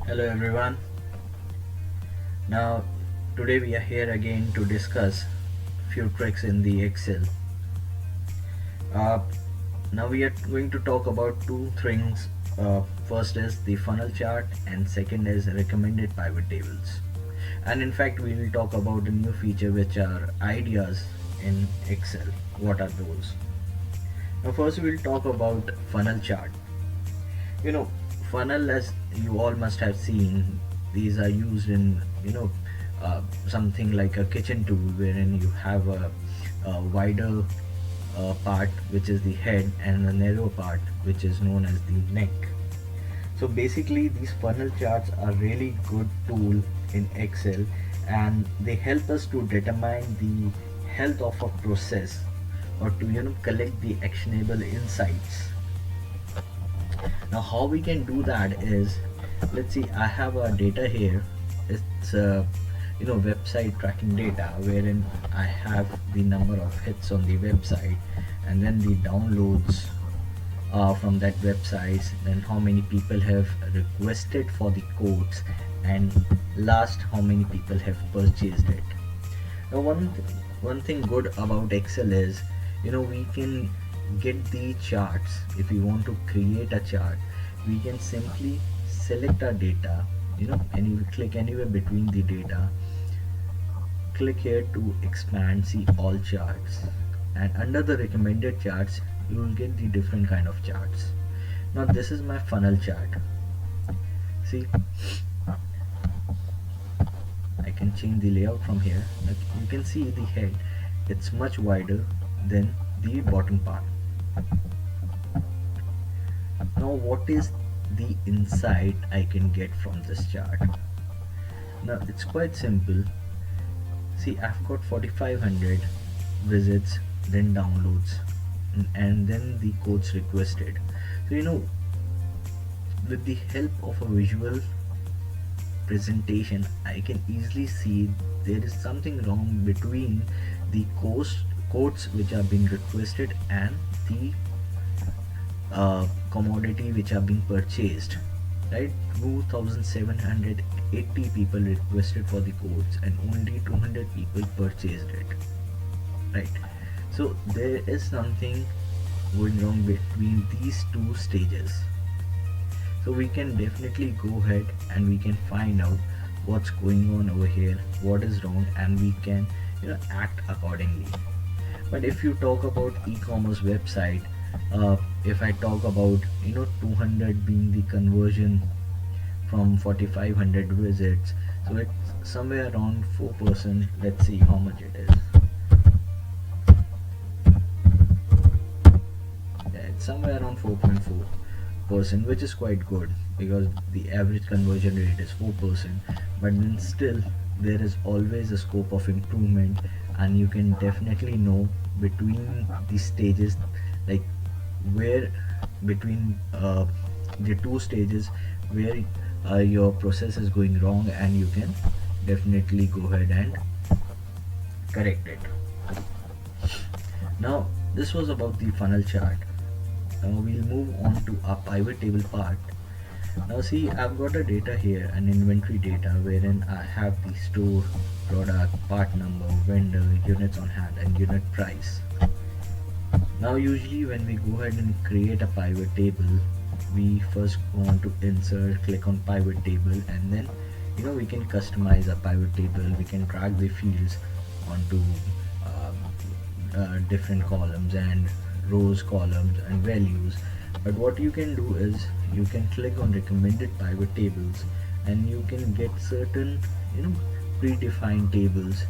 Hello everyone. Now today we are here again to discuss few tricks in the Excel. Uh, Now we are going to talk about two things. First is the funnel chart and second is recommended pivot tables. And in fact we will talk about a new feature which are ideas in Excel. What are those? Now first we'll talk about funnel chart. you know Funnel, as you all must have seen, these are used in something like a kitchen tool wherein you have a wider part which is the head and a narrow part which is known as the neck. So basically these funnel charts are really good tool in Excel, and they help us to determine the health of a process, or to collect the actionable insights. Now how we can do that is, let's see, I have a data here. It's website tracking data wherein I have the number of hits on the website, and then the downloads from that website, then how many people have requested for the codes, and last how many people have purchased it. Now one thing good about Excel is, we can get the charts. If we want to create a chart, we can simply select our data, and you click anywhere between the data, click here to expand, see all charts, and under the recommended charts you will get the different kind of charts. Now this is my funnel chart. See, I can change the layout from here. Like you can see the head, it's much wider than the bottom part. Now what is the insight I can get from this chart? Now it's quite simple. See, I've got 4500 visits, then downloads, and then the codes requested. So with the help of a visual presentation, I can easily see there is something wrong between the codes which are being requested and the commodity which are being purchased. Right, 2780 people requested for the codes and only 200 people purchased it. Right, so there is something going wrong between these two stages. So we can definitely go ahead and we can find out what's going on over here, what is wrong, and we can act accordingly. But if you talk about e-commerce website, if I talk about 200 being the conversion from 4500 visits, so it's somewhere around 4%. Let's see how much it is. Yeah, it's somewhere around 4.4%, which is quite good because the average conversion rate is 4%. But then still there is always a scope of improvement, and you can definitely know between the stages, like where between the two stages where your process is going wrong, and you can definitely go ahead and correct it. Now this was about the funnel chart. Now we'll move on to our pivot table part. Now see, I've got a data here, an inventory data wherein I have the store, product, part number, vendor, units on hand, and unit price. Now usually when we go ahead and create a pivot table, we first go on to insert, click on pivot table, and then we can customize a pivot table. We can drag the fields onto different columns and rows, columns, and values. But what you can do is you can click on recommended pivot tables, and you can get certain predefined tables.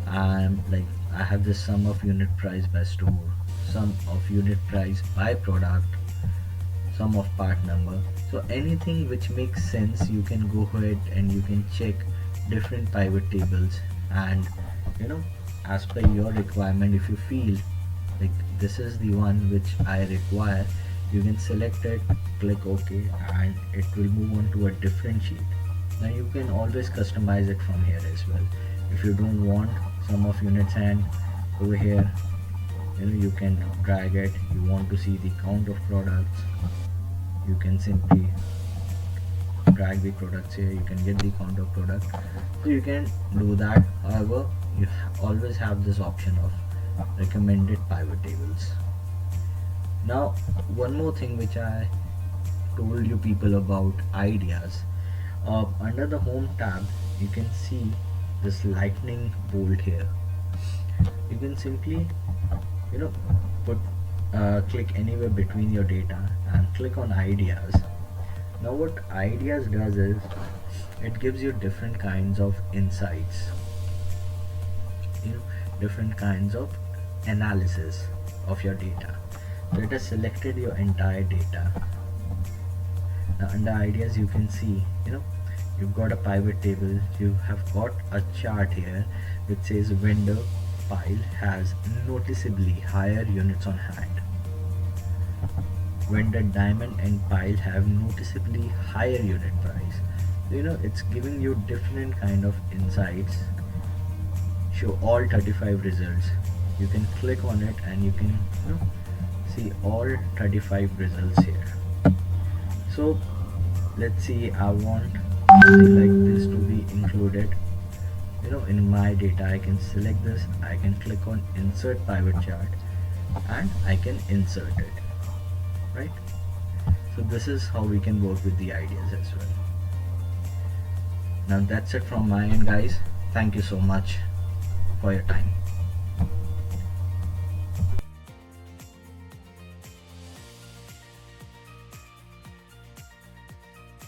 Like I have the sum of unit price by store, sum of unit price by product, sum of part number. So anything which makes sense, you can go ahead and you can check different pivot tables, and as per your requirement, if you feel like this is the one which I require, you can select it, click OK, and it will move on to a different sheet. Now you can always customize it from here as well. If you don't want sum of units and over here, you can drag it. You want to see the count of products, you can simply drag the products here, you can get the count of product, so you can do that. However, you always have this option of recommended pivot tables. Now one more thing which I told you people about ideas, under the home tab you can see this lightning bolt here. You can simply, you know, put click anywhere between your data and click on ideas. Now what ideas does is it gives you different kinds of insights, different kinds of analysis of your data. So it has selected your entire data. Now under ideas you can see, you've got a pivot table, you have got a chart here which says vendor pile has noticeably higher units on hand. Vendor diamond and pile have noticeably higher unit price. So, it's giving you different kind of insights. Show all 35 results. You can click on it and you can see all 35 results here. So let's see, I want something like this to be included in my data. I can select this, I can click on insert pivot chart and I can insert it, right? So this is how we can work with the ideas as well. Now that's it from my end, guys. Thank you so much for your time.